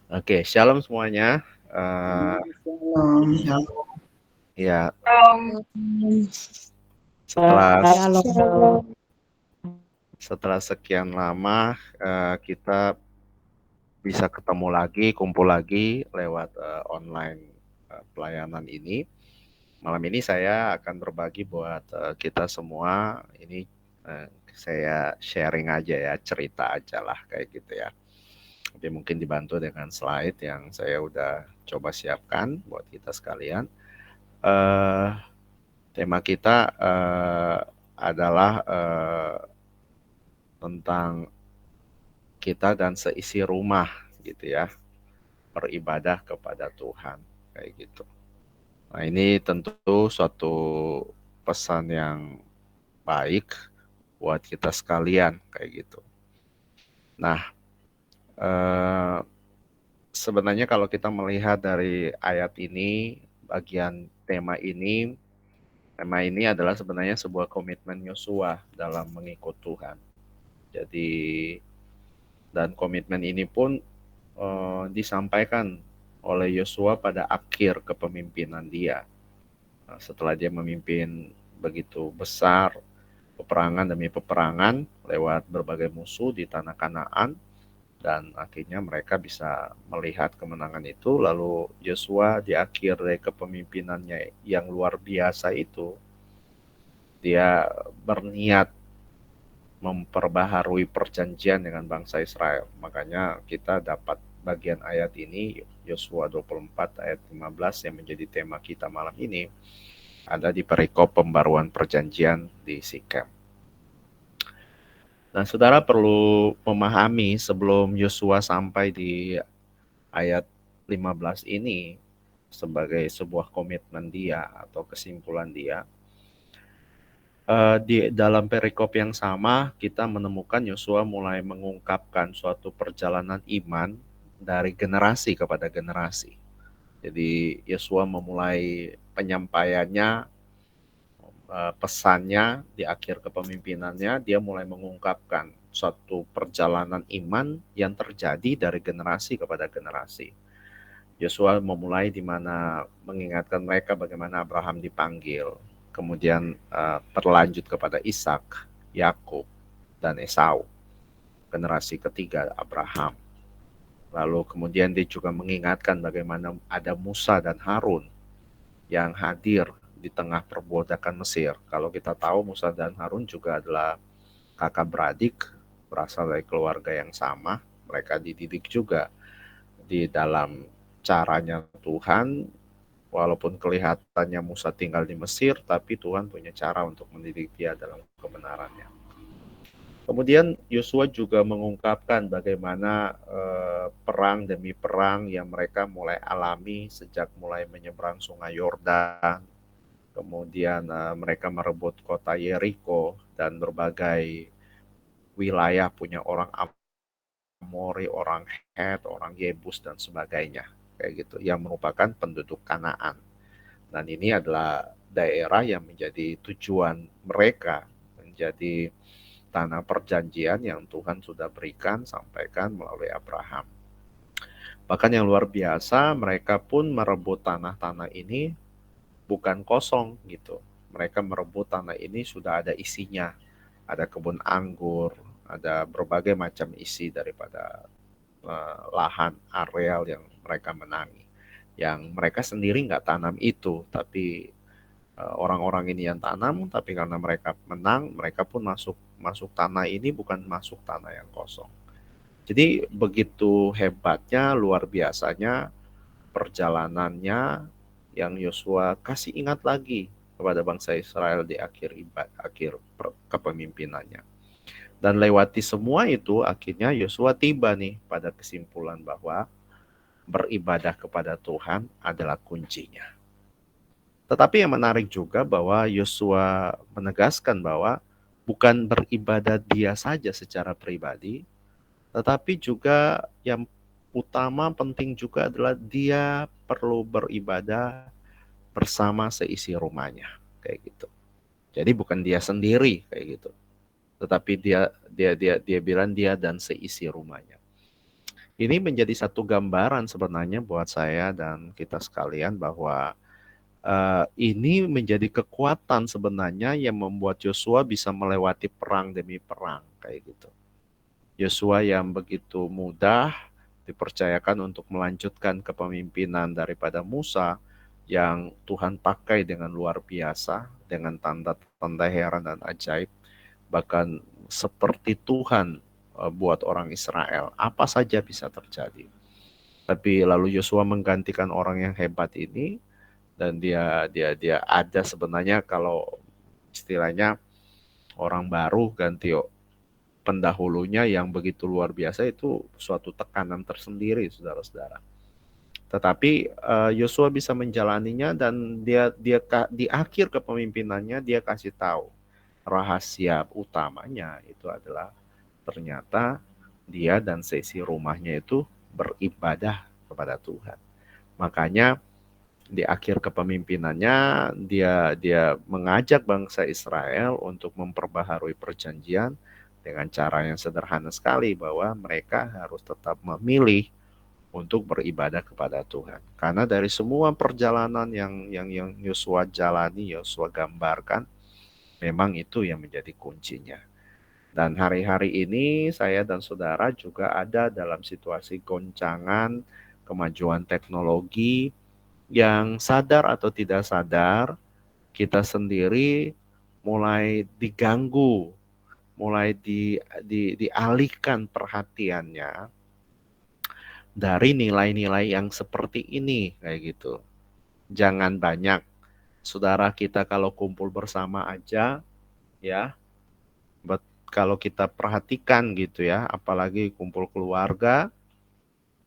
Oke, shalom semuanya. Eh, Shalom. ya, Shalom. setelah Shalom. setelah sekian lama kita bisa ketemu lagi, kumpul lagi lewat online pelayanan ini. Malam ini saya akan berbagi buat kita semua. Ini saya sharing aja ya, cerita aja lah kayak gitu ya. Tapi mungkin dibantu dengan slide yang saya udah coba siapkan buat kita sekalian. Eh, Tema kita adalah tentang kita dan seisi rumah gitu ya, beribadah kepada Tuhan kayak gitu. Nah, ini tentu suatu pesan yang baik buat kita sekalian kayak gitu. Nah, eh, sebenarnya kalau kita melihat dari ayat ini, bagian tema ini adalah sebenarnya sebuah komitmen Yosua dalam mengikut Tuhan. Jadi, dan komitmen ini pun disampaikan oleh Yosua pada akhir kepemimpinan dia. Nah, setelah dia memimpin begitu besar peperangan demi peperangan lewat berbagai musuh di tanah Kanaan, dan akhirnya mereka bisa melihat kemenangan itu. Lalu Yosua di akhir dari kepemimpinannya yang luar biasa itu, dia berniat memperbaharui perjanjian dengan bangsa Israel. Makanya kita dapat bagian ayat ini, Yosua 24 ayat 15 yang menjadi tema kita malam ini, ada di perikop pembaruan perjanjian di Sikem. Nah, saudara perlu memahami sebelum Yosua sampai di ayat 15 ini sebagai sebuah komitmen dia atau kesimpulan dia, di dalam perikop yang sama kita menemukan Yosua mulai mengungkapkan suatu perjalanan iman dari generasi kepada generasi. Jadi Yosua memulai penyampaiannya, pesannya di akhir kepemimpinannya, dia mulai mengungkapkan suatu perjalanan iman yang terjadi dari generasi kepada generasi. Yosua memulai di mana mengingatkan mereka bagaimana Abraham dipanggil, kemudian berlanjut kepada Ishak, Yakub, dan Esau, generasi ketiga Abraham. Lalu kemudian dia juga mengingatkan bagaimana ada Musa dan Harun yang hadir di tengah perbudakan Mesir. Kalau kita tahu Musa dan Harun juga adalah kakak beradik, berasal dari keluarga yang sama. Mereka dididik juga di dalam caranya Tuhan. Walaupun kelihatannya Musa tinggal di Mesir, tapi Tuhan punya cara untuk mendidik dia dalam kebenarannya. Kemudian Yosua juga mengungkapkan bagaimana perang demi perang yang mereka mulai alami sejak mulai menyeberang sungai Yordan. Kemudian mereka merebut kota Yeriko dan berbagai wilayah punya orang Amori, orang Het, orang Yebus dan sebagainya kayak gitu, yang merupakan penduduk Kanaan. Dan ini adalah daerah yang menjadi tujuan mereka, menjadi tanah perjanjian yang Tuhan sudah berikan, sampaikan melalui Abraham. Bahkan yang luar biasa, mereka pun merebut tanah-tanah ini bukan kosong gitu. Mereka merebut tanah ini sudah ada isinya. Ada kebun anggur, ada berbagai macam isi daripada lahan areal yang mereka menangi. Yang mereka sendiri nggak tanam itu, tapi orang-orang ini yang tanam. Tapi karena mereka menang, mereka pun masuk tanah ini bukan masuk tanah yang kosong. Jadi begitu hebatnya, luar biasanya perjalanannya yang Yosua kasih ingat lagi kepada bangsa Israel di akhir kepemimpinannya. Dan lewati semua itu, akhirnya Yosua tiba nih pada kesimpulan bahwa beribadah kepada Tuhan adalah kuncinya. Tetapi yang menarik juga bahwa Yosua menegaskan bahwa bukan beribadah dia saja secara pribadi, tetapi juga yang utama penting juga adalah dia perlu beribadah bersama seisi rumahnya kayak gitu. Jadi bukan dia sendiri kayak gitu, tetapi dia bilang dia dan seisi rumahnya. Ini menjadi satu gambaran sebenarnya buat saya dan kita sekalian bahwa ini menjadi kekuatan sebenarnya yang membuat Yosua bisa melewati perang demi perang kayak gitu. Yosua yang begitu mudah dipercayakan untuk melanjutkan kepemimpinan daripada Musa yang Tuhan pakai dengan luar biasa dengan tanda-tanda heran dan ajaib, bahkan seperti Tuhan buat orang Israel, apa saja bisa terjadi. Tapi lalu Yosua menggantikan orang yang hebat ini, dan dia ada sebenarnya, kalau istilahnya orang baru ganti pendahulunya yang begitu luar biasa, itu suatu tekanan tersendiri, saudara-saudara. Tetapi Yosua bisa menjalaninya, dan dia di akhir kepemimpinannya dia kasih tahu rahasia utamanya itu adalah ternyata dia dan seisi rumahnya itu beribadah kepada Tuhan. Makanya di akhir kepemimpinannya dia mengajak bangsa Israel untuk memperbaharui perjanjian dengan cara yang sederhana sekali, bahwa mereka harus tetap memilih untuk beribadah kepada Tuhan. Karena dari semua perjalanan yang Yosua jalani, Yosua gambarkan, memang itu yang menjadi kuncinya. Dan hari-hari ini saya dan saudara juga ada dalam situasi goncangan kemajuan teknologi, yang sadar atau tidak sadar kita sendiri mulai diganggu, mulai dialihkan perhatiannya dari nilai-nilai yang seperti ini kayak gitu. Jangan banyak, saudara kita kalau kumpul bersama aja ya, kalau kita perhatikan gitu ya, apalagi kumpul keluarga,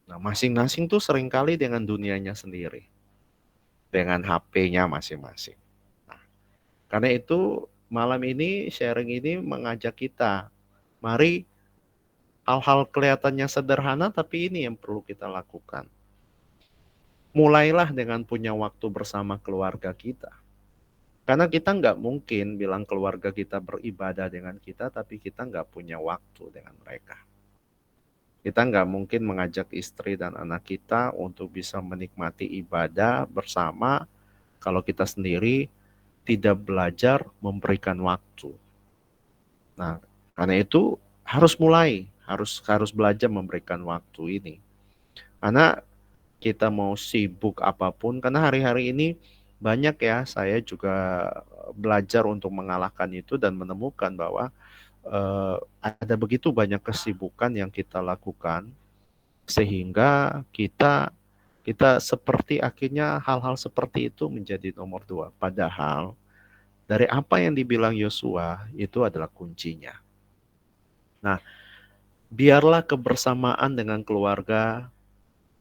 nah masing-masing tuh seringkali dengan dunianya sendiri, dengan HP-nya masing-masing. Nah, karena itu malam ini sharing ini mengajak kita, mari hal-hal kelihatannya sederhana tapi ini yang perlu kita lakukan. Mulailah dengan punya waktu bersama keluarga kita. Karena kita nggak mungkin bilang keluarga kita beribadah dengan kita, tapi kita nggak punya waktu dengan mereka. Kita nggak mungkin mengajak istri dan anak kita untuk bisa menikmati ibadah bersama kalau kita sendiri tidak belajar memberikan waktu. Nah, karena itu harus mulai, harus belajar memberikan waktu ini. Karena kita mau sibuk apapun, karena hari-hari ini banyak ya, saya juga belajar untuk mengalahkan itu dan menemukan bahwa ada begitu banyak kesibukan yang kita lakukan sehingga kita seperti akhirnya hal-hal seperti itu menjadi nomor dua. Padahal dari apa yang dibilang Yosua itu adalah kuncinya. Nah, biarlah kebersamaan dengan keluarga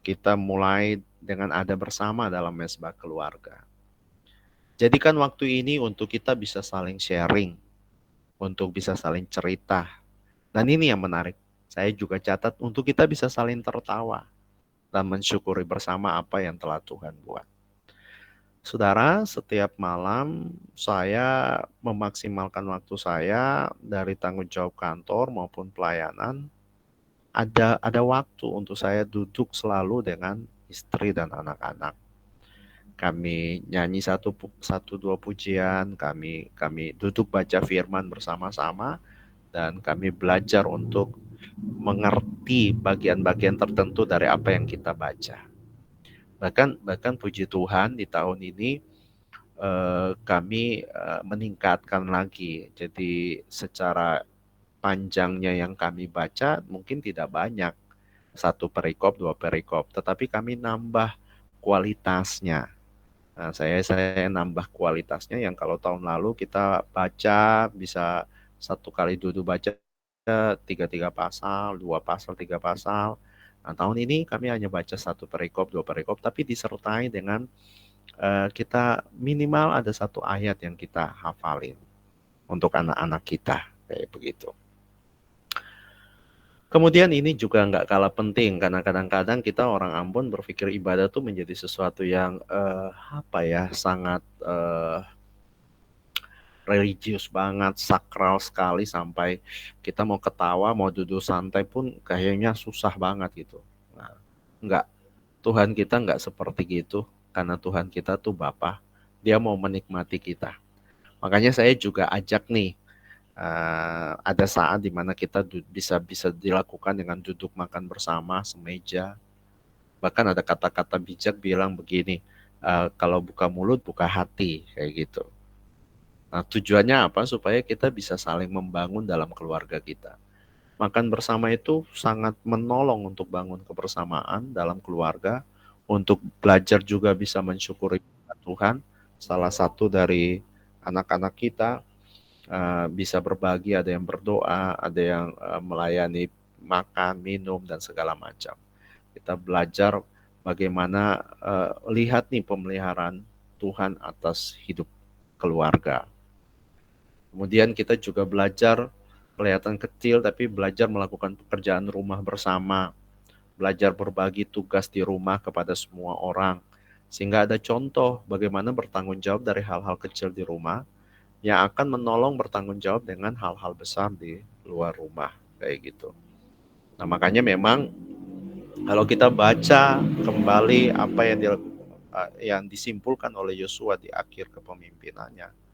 kita mulai dengan ada bersama dalam mesbah keluarga. Jadikan waktu ini untuk kita bisa saling sharing, untuk bisa saling cerita. Dan ini yang menarik. Saya juga catat untuk kita bisa saling tertawa dan mensyukuri bersama apa yang telah Tuhan buat. Saudara, setiap malam saya memaksimalkan waktu saya dari tanggung jawab kantor maupun pelayanan. Ada waktu untuk saya duduk selalu dengan istri dan anak-anak. Kami nyanyi satu dua pujian, kami duduk baca firman bersama-sama, dan kami belajar untuk mengerti bagian-bagian tertentu dari apa yang kita baca. Bahkan puji Tuhan di tahun ini kami meningkatkan lagi. Jadi secara panjangnya yang kami baca mungkin tidak banyak, satu perikop, dua perikop, tetapi kami nambah kualitasnya. Nah, saya nambah kualitasnya yang kalau tahun lalu kita baca bisa satu kali duduk baca tiga pasal, dua pasal, tiga pasal. Nah, tahun ini kami hanya baca satu perikop, dua perikop, tapi disertai dengan kita minimal ada satu ayat yang kita hafalin untuk anak-anak kita, kayak begitu. Kemudian ini juga nggak kalah penting, karena kadang-kadang kita orang Ambon berpikir ibadah tuh menjadi sesuatu yang sangat religius banget, sakral sekali, sampai kita mau ketawa, mau duduk santai pun kayaknya susah banget gitu. Enggak, Tuhan kita enggak seperti gitu, karena Tuhan kita tuh Bapa. Dia mau menikmati kita. Makanya saya juga ajak nih, ada saat di mana kita bisa bisa dilakukan dengan duduk makan bersama semeja. Bahkan ada kata-kata bijak bilang begini, kalau buka mulut buka hati kayak gitu. Nah, tujuannya apa? Supaya kita bisa saling membangun dalam keluarga kita. Makan bersama itu sangat menolong untuk bangun kebersamaan dalam keluarga, untuk belajar juga bisa mensyukuri Tuhan. Salah satu dari anak-anak kita bisa berbagi, ada yang berdoa, ada yang melayani makan, minum, dan segala macam. Kita belajar bagaimana lihat nih pemeliharaan Tuhan atas hidup keluarga. Kemudian kita juga belajar, kelihatan kecil tapi belajar melakukan pekerjaan rumah bersama, belajar berbagi tugas di rumah kepada semua orang, sehingga ada contoh bagaimana bertanggung jawab dari hal-hal kecil di rumah yang akan menolong bertanggung jawab dengan hal-hal besar di luar rumah kayak gitu. Nah, makanya memang kalau kita baca kembali apa yang disimpulkan oleh Yosua di akhir kepemimpinannya,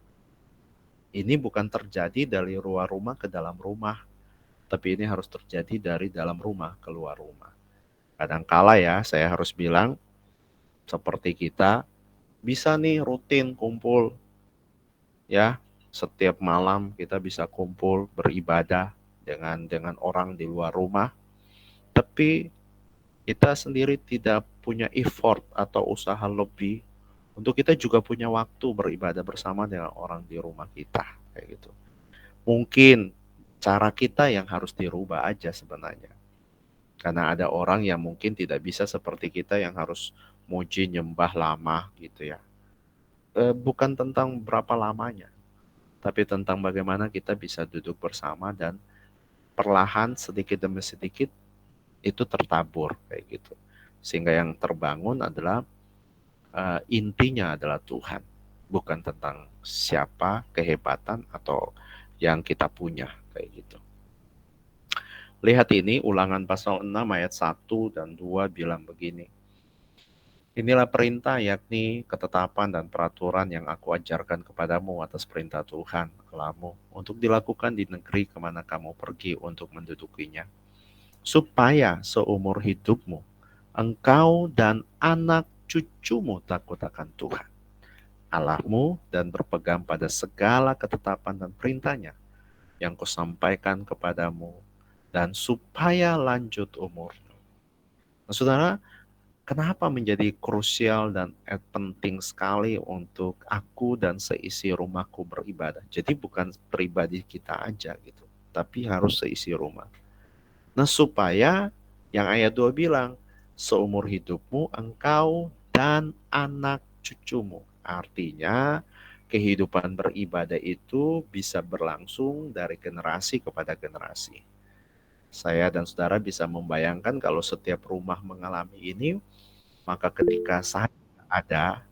ini bukan terjadi dari luar rumah ke dalam rumah, tapi ini harus terjadi dari dalam rumah ke luar rumah. Kadangkala ya, saya harus bilang, seperti kita bisa nih rutin kumpul ya, setiap malam kita bisa kumpul beribadah dengan orang di luar rumah, tapi kita sendiri tidak punya effort atau usaha lebih untuk kita juga punya waktu beribadah bersama dengan orang di rumah kita kayak gitu. Mungkin cara kita yang harus dirubah aja sebenarnya. Karena ada orang yang mungkin tidak bisa seperti kita yang harus muji nyembah lama gitu ya. Bukan tentang berapa lamanya, tapi tentang bagaimana kita bisa duduk bersama dan perlahan sedikit demi sedikit itu tertabur kayak gitu. Sehingga yang terbangun adalah intinya adalah Tuhan, bukan tentang siapa, kehebatan atau yang kita punya kayak gitu. Lihat ini Ulangan pasal 6 ayat 1 dan 2 bilang begini. Inilah perintah, yakni ketetapan dan peraturan yang aku ajarkan kepadamu atas perintah Tuhan Allahmu untuk dilakukan di negeri kemana kamu pergi untuk mendudukinya, supaya seumur hidupmu engkau dan anak cucumu takut akan Tuhan Allahmu dan berpegang pada segala ketetapan dan perintahnya yang kusampaikan kepadamu, dan supaya lanjut umurmu. Nah, saudara, kenapa menjadi krusial dan penting sekali untuk aku dan seisi rumahku beribadah? Jadi bukan pribadi kita aja gitu, tapi harus seisi rumah. Nah, supaya yang ayat 2 bilang, seumur hidupmu engkau dan anak cucumu. Artinya, kehidupan beribadah itu bisa berlangsung dari generasi kepada generasi. Saya dan saudara bisa membayangkan kalau setiap rumah mengalami ini, maka ketika saya ada,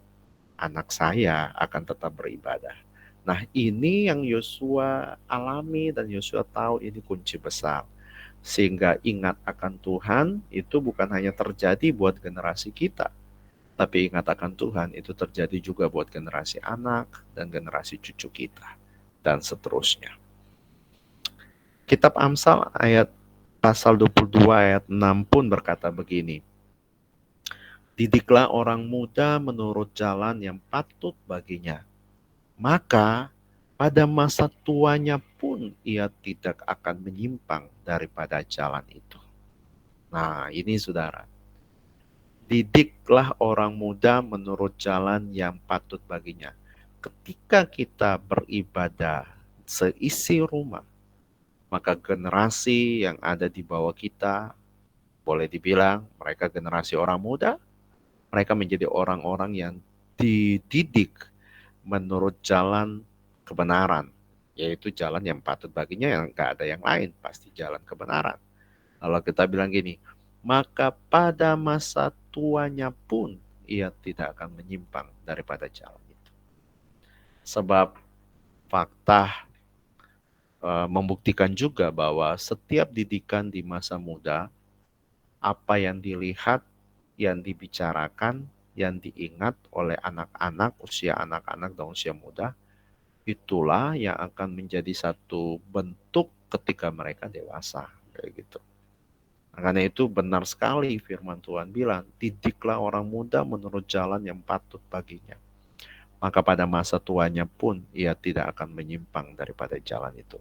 anak saya akan tetap beribadah. Nah, ini yang Yosua alami dan Yosua tahu ini kunci besar. Sehingga ingat akan Tuhan itu bukan hanya terjadi buat generasi kita, tapi ingat akan Tuhan itu terjadi juga buat generasi anak dan generasi cucu kita, dan seterusnya. Kitab Amsal ayat pasal 22 ayat 6 pun berkata begini. Didiklah orang muda menurut jalan yang patut baginya, maka pada masa tuanya pun ia tidak akan menyimpang daripada jalan itu. Nah, ini saudara. Didiklah orang muda menurut jalan yang patut baginya. Ketika kita beribadah seisi rumah, maka generasi yang ada di bawah kita, boleh dibilang mereka generasi orang muda, mereka menjadi orang-orang yang dididik menurut jalan kebenaran, yaitu jalan yang patut baginya, yang gak ada yang lain, pasti jalan kebenaran. Kalau kita bilang gini, maka pada masa tuanya pun ia tidak akan menyimpang daripada jalan itu. Sebab fakta membuktikan juga bahwa setiap didikan di masa muda, apa yang dilihat yang dibicarakan, yang diingat oleh anak-anak, usia anak-anak dan usia muda, itulah yang akan menjadi satu bentuk ketika mereka dewasa, kayak gitu. Karena itu benar sekali firman Tuhan bilang, didiklah orang muda menurut jalan yang patut baginya. Maka pada masa tuanya pun ia tidak akan menyimpang daripada jalan itu.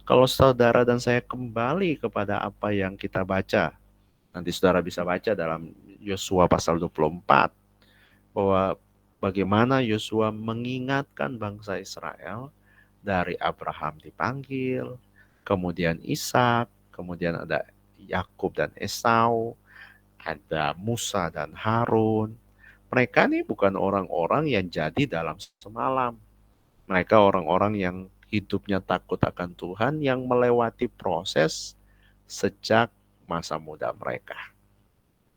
Kalau saudara dan saya kembali kepada apa yang kita baca, nanti saudara bisa baca dalam Yosua pasal 24, bahwa bagaimana Yosua mengingatkan bangsa Israel dari Abraham dipanggil, kemudian Ishak, kemudian ada Yakub dan Esau, ada Musa dan Harun. Mereka nih bukan orang-orang yang jadi dalam semalam. Mereka orang-orang yang hidupnya takut akan Tuhan, yang melewati proses sejak masa muda mereka.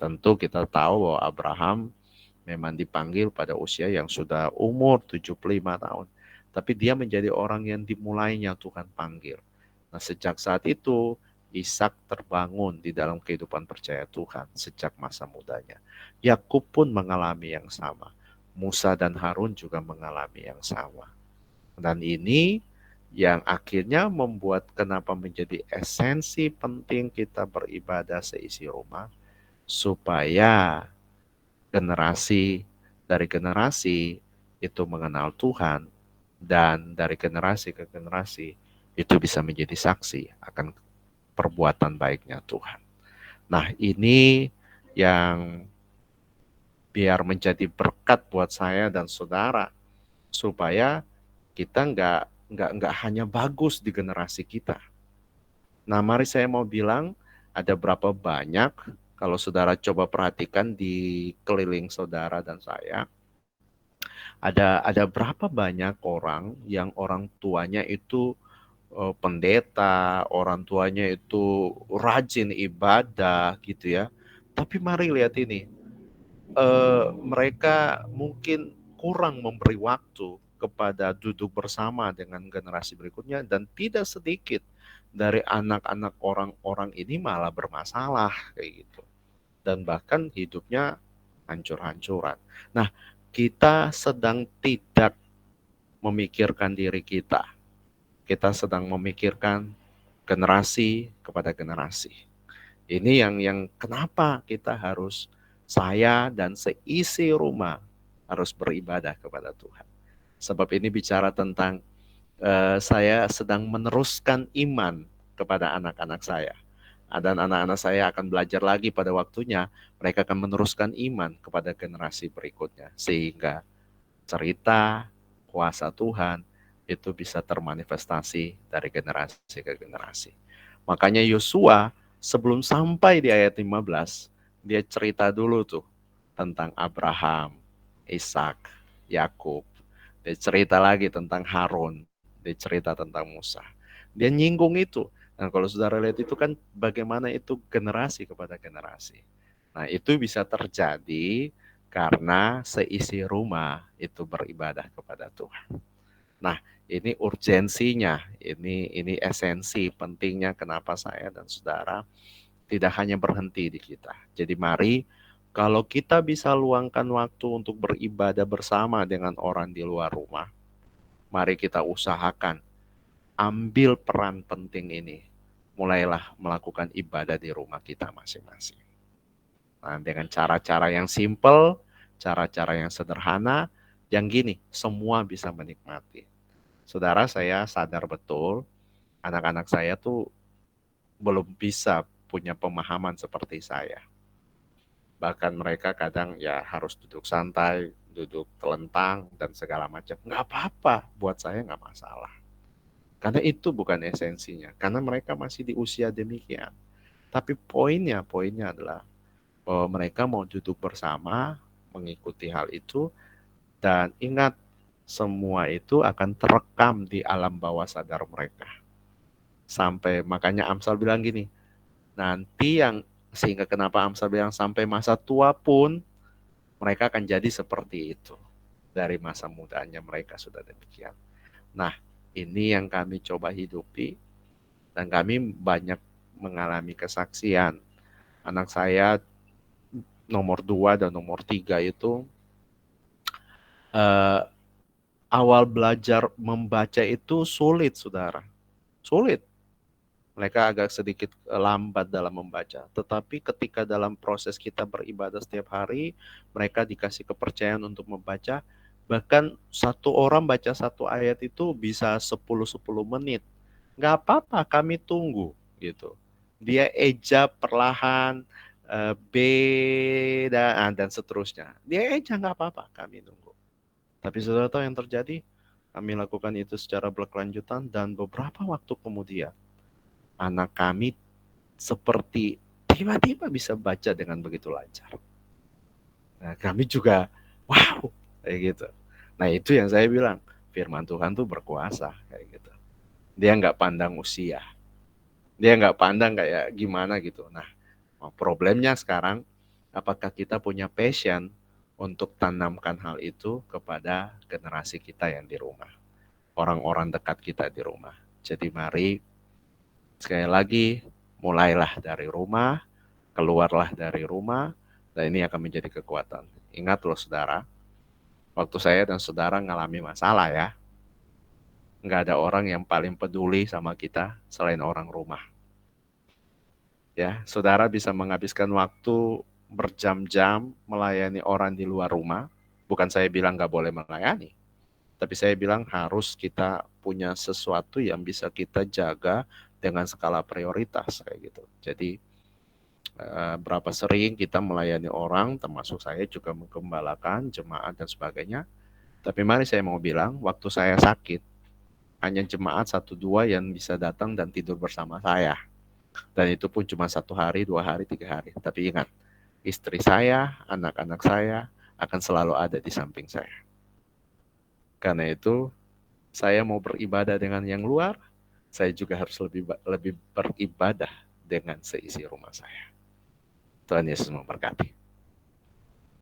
Tentu kita tahu bahwa Abraham memang dipanggil pada usia yang sudah umur 75 tahun. Tapi dia menjadi orang yang dimulainya Tuhan panggil. Nah, sejak saat itu Ishak terbangun di dalam kehidupan percaya Tuhan sejak masa mudanya. Yakub pun mengalami yang sama. Musa dan Harun juga mengalami yang sama. Dan ini yang akhirnya membuat kenapa menjadi esensi penting kita beribadah seisi rumah, supaya generasi dari generasi itu mengenal Tuhan, dan dari generasi ke generasi itu bisa menjadi saksi akan perbuatan baiknya Tuhan. Nah, ini yang biar menjadi berkat buat saya dan saudara, supaya kita nggak hanya bagus di generasi kita. Nah, mari saya mau bilang, ada berapa banyak, kalau saudara coba perhatikan di keliling saudara dan saya, ada berapa banyak orang yang orang tuanya itu pendeta, orang tuanya itu rajin ibadah gitu ya. Tapi mari lihat ini, mereka mungkin kurang memberi waktu kepada duduk bersama dengan generasi berikutnya, dan tidak sedikit dari anak-anak orang-orang ini malah bermasalah kayak gitu, dan bahkan hidupnya hancur-hancuran. Nah, kita sedang tidak memikirkan diri kita. Kita sedang memikirkan generasi kepada generasi. Ini yang kenapa kita harus, saya dan seisi rumah harus beribadah kepada Tuhan. Sebab ini bicara tentang saya sedang meneruskan iman kepada anak-anak saya. Dan anak-anak saya akan belajar lagi pada waktunya, mereka akan meneruskan iman kepada generasi berikutnya. Sehingga cerita kuasa Tuhan itu bisa termanifestasi dari generasi ke generasi. Makanya Yosua sebelum sampai di ayat 15, dia cerita dulu tuh tentang Abraham, Ishak, Yakub. Dia cerita lagi tentang Harun, dia cerita tentang Musa. Dia nyinggung itu. Nah, kalau saudara lihat itu kan bagaimana itu generasi kepada generasi. Nah, itu bisa terjadi karena seisi rumah itu beribadah kepada Tuhan. Nah, ini urgensinya, ini esensi pentingnya kenapa saya dan saudara tidak hanya berhenti di kita. Jadi mari, kalau kita bisa luangkan waktu untuk beribadah bersama dengan orang di luar rumah, mari kita usahakan ambil peran penting ini. Mulailah melakukan ibadah di rumah kita masing-masing. Nah, dengan cara-cara yang simple, cara-cara yang sederhana, yang gini, semua bisa menikmati. Saudara, saya sadar betul, anak-anak saya tuh belum bisa punya pemahaman seperti saya. Bahkan mereka kadang ya harus duduk santai, duduk telentang, dan segala macam. Nggak apa-apa, buat saya nggak masalah. Karena itu bukan esensinya. Karena mereka masih di usia demikian. Tapi poinnya adalah bahwa mereka mau duduk bersama, mengikuti hal itu, dan ingat, semua itu akan terekam di alam bawah sadar mereka. Sampai makanya Amsal bilang gini, nanti yang sehingga kenapa Amsal bilang sampai masa tua pun mereka akan jadi seperti itu. Dari masa mudanya mereka sudah demikian. Nah, ini yang kami coba hidupi, dan kami banyak mengalami kesaksian. Anak saya nomor 2 dan nomor 3 itu eh, awal belajar membaca itu sulit, saudara. Sulit. Mereka agak sedikit lambat dalam membaca. Tetapi ketika dalam proses kita beribadah setiap hari, mereka dikasih kepercayaan untuk membaca. Bahkan satu orang baca satu ayat itu bisa 10 menit. Nggak apa-apa, kami tunggu gitu. Dia eja perlahan, B dan seterusnya. Dia eja nggak apa-apa, kami tunggu. Tapi saudara tahu yang terjadi? Kami lakukan itu secara berkelanjutan dan beberapa waktu kemudian anak kami seperti tiba-tiba bisa baca dengan begitu lancar. Nah, kami juga wow kayak gitu. Nah, itu yang saya bilang, firman Tuhan tuh berkuasa kayak gitu. Dia nggak pandang usia, dia nggak pandang kayak gimana gitu. Nah, problemnya sekarang, apakah kita punya passion untuk tanamkan hal itu kepada generasi kita yang di rumah, orang-orang dekat kita di rumah. Jadi mari sekali lagi, mulailah dari rumah, keluarlah dari rumah, dan ini akan menjadi kekuatan. Ingat loh saudara, waktu saya dan saudara mengalami masalah ya, nggak ada orang yang paling peduli sama kita selain orang rumah. Ya, saudara bisa menghabiskan waktu berjam-jam melayani orang di luar rumah. Bukan saya bilang nggak boleh melayani, tapi saya bilang harus kita punya sesuatu yang bisa kita jaga dengan skala prioritas kayak gitu. Jadi berapa sering kita melayani orang, termasuk saya juga menggembalakan jemaat dan sebagainya. Tapi mari saya mau bilang, waktu saya sakit, hanya jemaat satu dua yang bisa datang dan tidur bersama saya. Dan itu pun cuma 1 hari, 2 hari, 3 hari. Tapi ingat, istri saya, anak-anak saya akan selalu ada di samping saya. Karena itu, saya mau beribadah dengan yang luar, saya juga harus lebih beribadah dengan seisi rumah saya. Tuhan Yesus memberkati.